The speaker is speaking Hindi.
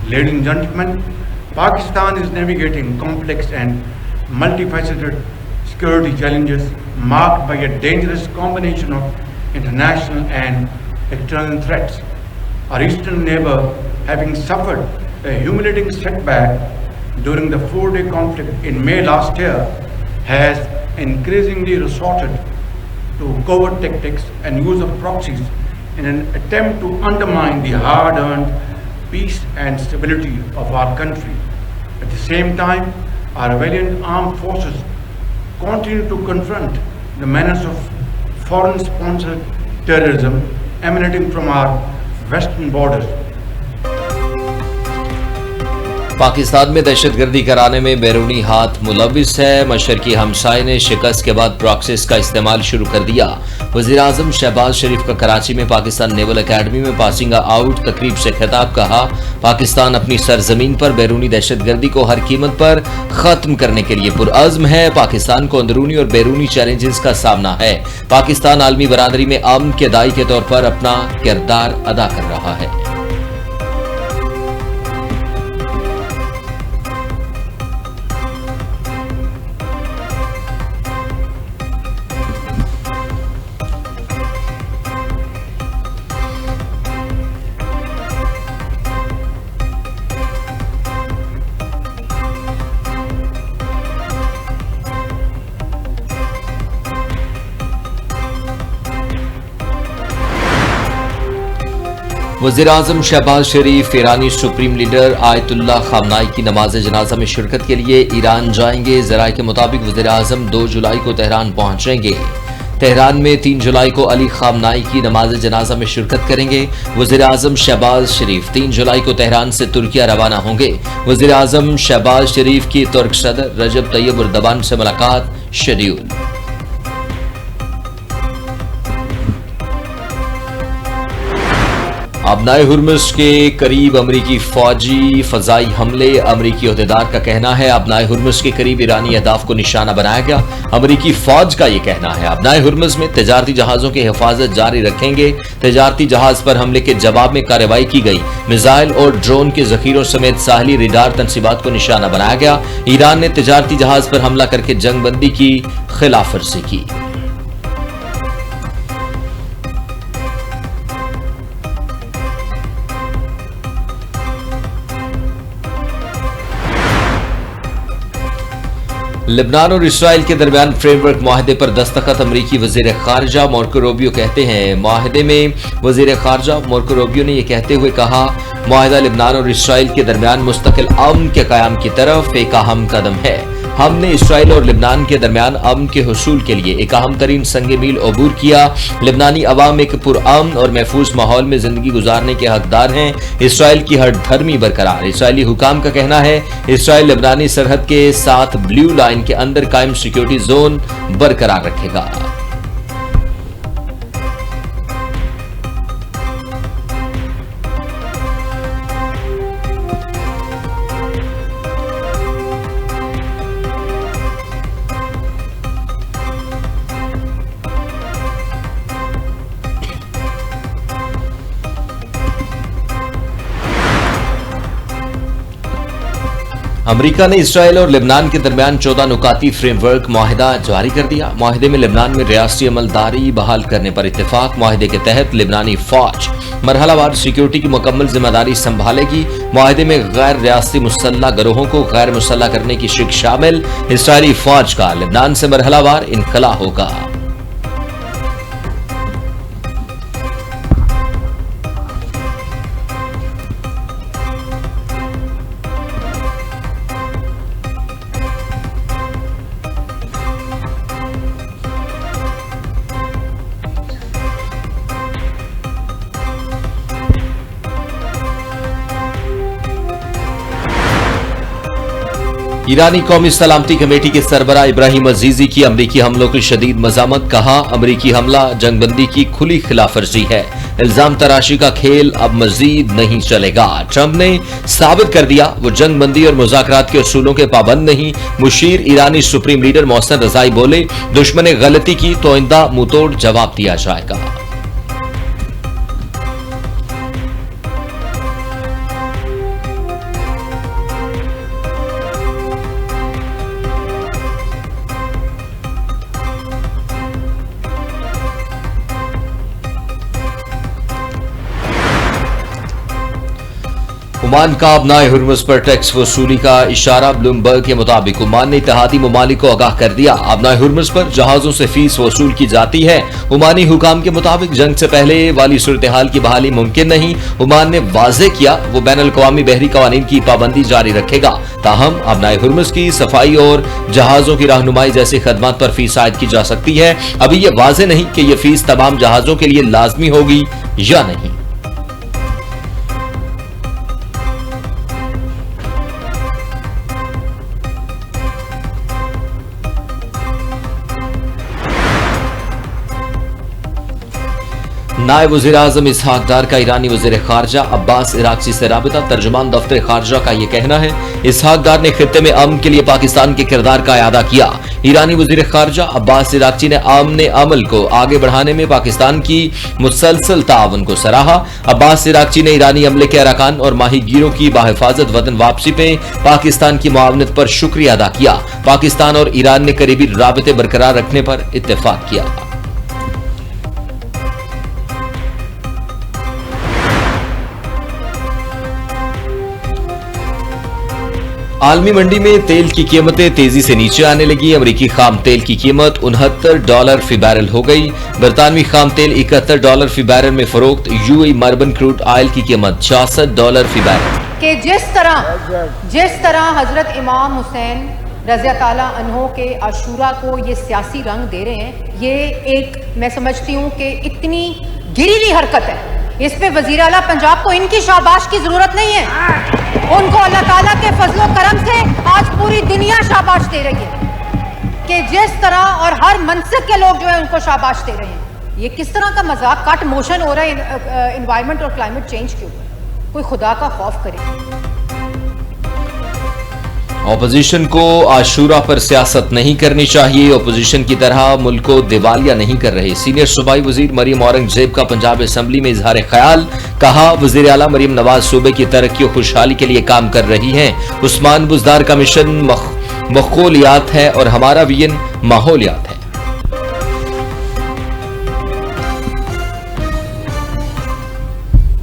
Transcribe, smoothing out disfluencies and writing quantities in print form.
Ladies and gentlemen, Pakistan is navigating complex and multifaceted security challenges marked by a dangerous combination of international and external threats. Our eastern neighbor, having suffered a humiliating setback during the four-day conflict in May last year, has increasingly resorted to covert tactics and use of proxies in an attempt to undermine the hard-earned peace and stability of our country. At the same time, our valiant armed forces continue to confront the menace of foreign-sponsored terrorism emanating from our western borders. Pakistan में दहशतगर्दी कराने में बैरूनी हाथ मुलविस है। मशरकी हमसाये ने शिकस्त के बाद प्रॉक्सीज का इस्तेमाल शुरू कर दिया। वज़ीर-ए-आज़म शहबाज शरीफ का कराची में पाकिस्तान नेवल अकेडमी में पासिंग आउट तकरीब से खिताब। कहा, पाकिस्तान अपनी सरजमीन पर बैरूनी दहशतगर्दी को हर कीमत पर खत्म करने के लिए पुरअज़्म है। पाकिस्तान को अंदरूनी और बैरूनी चैलेंजेस का सामना है। पाकिस्तान आलमी बरादरी में अमन के दाई के तौर पर अपना किरदार अदा कर रहा है। वज़ीर-ए-आज़म शहबाज शरीफ ईरानी सुप्रीम लीडर आयतुल्लाह ख़ामनाई की नमाज जनाजा में शिरकत के लिए ईरान जाएंगे। ज़राए के मुताबिक वज़ीर-ए-आज़म 2 जुलाई को तेहरान पहुंचेंगे। तेहरान में 3 जुलाई को अली ख़ामनाई की नमाज जनाजा में शिरकत करेंगे। वज़ीर-ए-आज़म शहबाज शरीफ 3 जुलाई को तेहरान से तुर्किया रवाना होंगे। वज़ीर-ए-आज़म शहबाज शरीफ की तुर्क सदर रजब तैयब एर्दोगान से मुलाकात शेड्यूल। अबनाए हुर्मुज़ के करीब अमरीकी फौजी फजाई हमले। अमरीकी अहदेदार का कहना है अबनाए हुर्मुज़ के करीब ईरानी अहदाफ को निशाना बनाया गया। अमरीकी फौज का यह कहना है अबनाए हुर्मुज़ में तजारती जहाजों की हिफाजत जारी रखेंगे। तजारती जहाज पर हमले के जवाब में कार्रवाई की गई। मिसाइल और ड्रोन के जखीरों समेत साहली रिडार तनसीबात को निशाना बनाया गया। ईरान ने तजारती जहाज पर हमला करके जंगबंदी की खिलाफ वर्जी की। लेबनान और इसराइल के दरमियान फ्रेमवर्क मुआहदे पर दस्तखत। अमरीकी वजीर खारजा मार्को रूबियो कहते हैं मुआहदे में वजीर खारजा मार्को रूबियो ने यह कहते हुए कहा, मुआहदा लेबनान और इसराइल के दरमियान मुस्तकिल अमन के क़याम की तरफ एक अहम कदम है। हमने इसराइल और लेबनान के दरमियान अमन के हुसूल के लिए एक अहम तरीन संग मील अबूर किया। लेबनानी अवाम एक पुरअमन और महफूज माहौल में जिंदगी गुजारने के हकदार हैं। इसराइल की हर धर्मी बरकरार। इसराइली हुकाम का कहना है इसराइल लेबनानी सरहद के साथ ब्लू लाइन के अंदर कायम सिक्योरिटी जोन बरकरार रखेगा। अमेरिका ने इसराइल और लेबनान के दरमियान 14 नुकाती फ्रेमवर्क मुआहिदा जारी कर दिया। मुआहिदे में लेबनान में रियासती अमलदारी बहाल करने पर इत्तेफाक। मुआहिदे के तहत लेबनानी फौज मरहलावार सिक्योरिटी की मुकम्मल जिम्मेदारी संभालेगी। मुआहिदे में गैर रियासती मुसल्लह गिरोहों को गैर मुसल्लह करने की शिक शामिल। इसराइली फौज का लेबनान से मरहलावार इनखला होगा। ईरानी कौमी सलामती कमेटी के सरबराह इब्राहिम अजीजी की अमरीकी हमलों की शदीद मज़ामत। कहा, अमरीकी हमला जंगबंदी की खुली खिलाफवर्जी है। इल्जाम तराशी का खेल अब मजीद नहीं चलेगा। ट्रंप ने साबित कर दिया वो जंगबंदी और मुज़ाकरात के उसूलों के पाबंद नहीं। मुशीर ईरानी सुप्रीम लीडर मोहसिन रज़ाई बोले, दुश्मन ने गलती की तो आइंदा मुंहतोड़ जवाब दिया जाएगा। ओमान का अपनाए हुर्मुज़ पर टैक्स वसूली का इशारा। ब्लूमबर्ग के मुताबिक ओमान ने इत्तेहादी ममालिक को आगाह कर दिया, अपनाए हुर्मुज़ पर जहाजों से फीस वसूल की जाती है। ओमानी हुकाम के मुताबिक जंग से पहले वाली सूरत हाल की बहाली मुमकिन नहीं। ओमान ने वाज़ेह किया वो बैन अल-अक़वामी बहरी कवानीन की पाबंदी जारी रखेगा, ताहम अपनाए हुर्मुज़ की सफाई और जहाजों की रहनुमाई जैसी खदमात पर फीस आयद की जा सकती है। अभी यह वाज़ेह नहीं कि यह फीस तमाम जहाजों के लिए लाजमी होगी या नहीं। नायब वज़ीर आज़म इसहाक डार का ईरानी वज़ीर खारजा अब्बास इराक़ची से राबिता। तर्जुमान दफ्तर खारजा का यह कहना है, इसहाक डार ने खित्ते में अमन के लिए पाकिस्तान के किरदार का अदा किया। ईरानी वज़ीर खारजा अब्बास इराक़ची ने आमने अमल को आगे बढ़ाने में पाकिस्तान की मुसलसल ताअवुन को सराहा। अब्बास इराक़ची ने ईरानी अमले के अरकान और माहीगीरों की बाहिफाजत वतन वापसी पे पाकिस्तान की मुआवनत पर शुक्रिया अदा किया। पाकिस्तान और ईरान ने करीबी राबिते बरकरार रखने पर इत्तेफाक किया। आलमी मंडी में तेल की कीमतें तेजी से नीचे आने लगी। अमरीकी खाम तेल की कीमत $69 फी बैरल हो गई। बरतानवी खाम तेल $71 फी बैरल में फरोख्त। यूएई मर्बन क्रूड ऑयल की कीमत $66 फी बैरल। कि जिस तरह हजरत इमाम हुसैन रज़िया ताला अन्हो के आशूरा को ये सियासी रंग दे रहे हैं, ये एक मैं समझती हूँ कि इतनी गिरी हुई हरकत है। इस पे वज़ीर आला पंजाब को इनकी शाबाश की जरूरत नहीं है। उनको अल्लाह ताला के फजलो करम से आज पूरी दुनिया शाबाश दे रही है कि जिस तरह और हर मनसब के लोग जो है उनको शाबाश दे रहे हैं। ये किस तरह का मजाक कट मोशन हो रहा है एनवायरनमेंट और क्लाइमेट चेंज के ऊपर। कोई खुदा का खौफ करे। ऑपोजिशन को आशूरा पर सियासत नहीं करनी चाहिए। ऑपोजिशन की तरह मुल्क को दिवालिया नहीं कर रहे। सीनियर सूबाई वजीर मरियम औरंगजेब का पंजाब असम्बली में इजहार ख्याल। कहा, वजीर आला मरियम नवाज सूबे की तरक्की और खुशहाली के लिए काम कर रही हैं। उस्मान बुज़दार का मिशन मखोलियात है और हमारा विजन माहौलियात है।